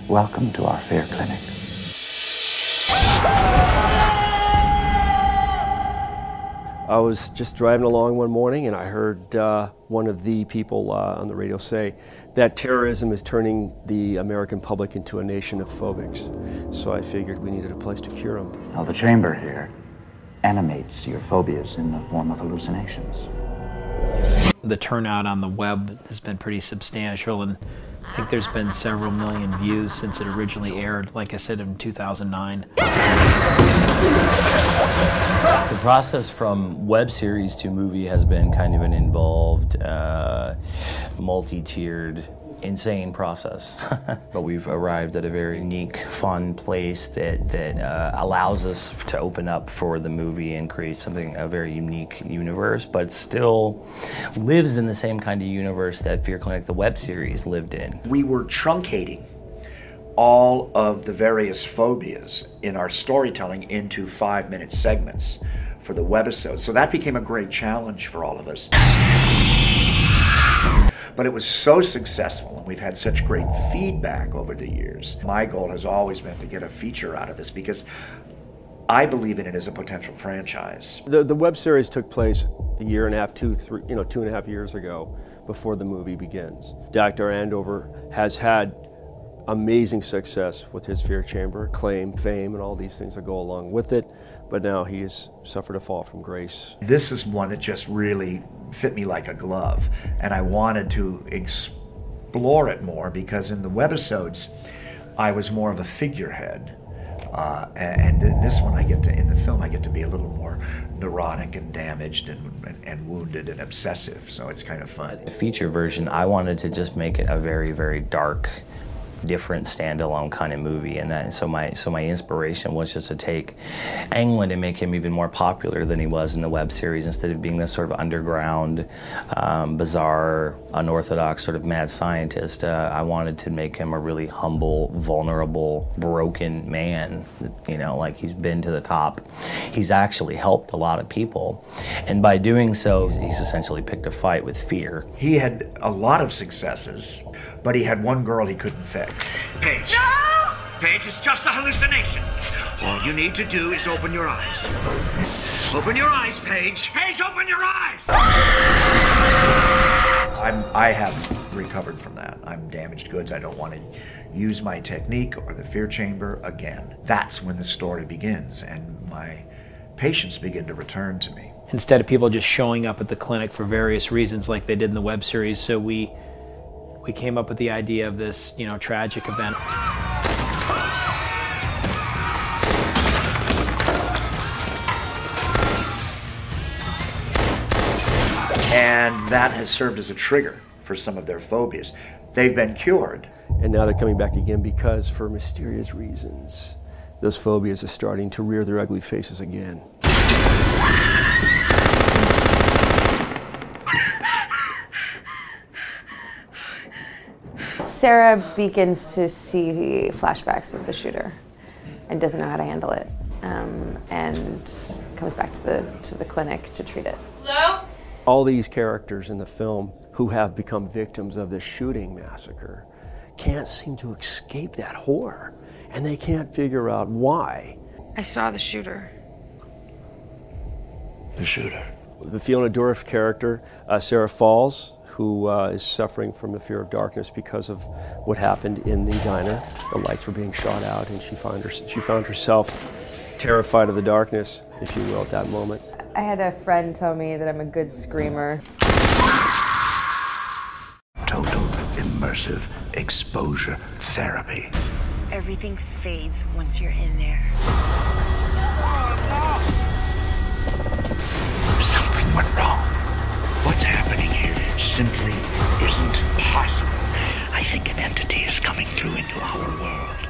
Welcome to our fear clinic. I was just driving along one morning and I heard one of the people on the radio say that terrorism is turning the American public into a nation of phobics. So I figured we needed a place to cure them. Now, the chamber here animates your phobias in the form of hallucinations. The turnout on the web has been pretty substantial, and I think there's been several million views since it originally aired, like I said, in 2009. The process from web series to movie has been kind of an involved, multi-tiered, insane process. But we've arrived at a very unique, fun place that allows us to open up for the movie and create a very unique universe, but still lives in the same kind of universe that Fear Clinic, the web series, lived in. We were truncating all of the various phobias in our storytelling into 5-minute segments for the webisode. So that became a great challenge for all of us. But it was so successful, and we've had such great feedback over the years. My goal has always been to get a feature out of this because I believe in it as a potential franchise. The web series took place a year and a half, 2.5 years ago, before the movie begins. Dr. Andover has had amazing success with his fear chamber, acclaim, fame, and all these things that go along with it, but now he has suffered a fall from grace. This is one that just really fit me like a glove, and I wanted to explore it more because in the webisodes, I was more of a figurehead. And in this one, in the film, I get to be a little more neurotic and damaged and wounded and obsessive, so it's kind of fun. The feature version, I wanted to just make it a very, very dark, different standalone kind of movie, and so my inspiration was just to take England and make him even more popular than he was in the web series. Instead of being this sort of underground, bizarre, unorthodox sort of mad scientist, I wanted to make him a really humble, vulnerable, broken man. You know, like he's been to the top. He's actually helped a lot of people, and by doing so, he's essentially picked a fight with fear. He had a lot of successes, but he had one girl he couldn't fix. Paige. No! Paige, it's just a hallucination. All you need to do is open your eyes. Open your eyes, Paige. Paige, open your eyes! I have recovered from that. I'm damaged goods. I don't want to use my technique or the fear chamber again. That's when the story begins, and my patients begin to return to me. Instead of people just showing up at the clinic for various reasons like they did in the web series, so we came up with the idea of this, tragic event. And that has served as a trigger for some of their phobias. They've been cured. And now they're coming back again because, for mysterious reasons, those phobias are starting to rear their ugly faces again. Sarah begins to see flashbacks of the shooter and doesn't know how to handle it, and comes back to the clinic to treat it. Hello? All these characters in the film who have become victims of this shooting massacre can't seem to escape that horror, and they can't figure out why. I saw the shooter. The shooter. The Fiona Dourif character, Sarah Falls, who is suffering from the fear of darkness because of what happened in the diner. The lights were being shot out, and she found herself terrified of the darkness, if you will, at that moment. I had a friend tell me that I'm a good screamer. Total immersive exposure therapy. Everything fades once you're in there. Something went wrong. What's happening here simply isn't possible. I think an entity is coming through into our world.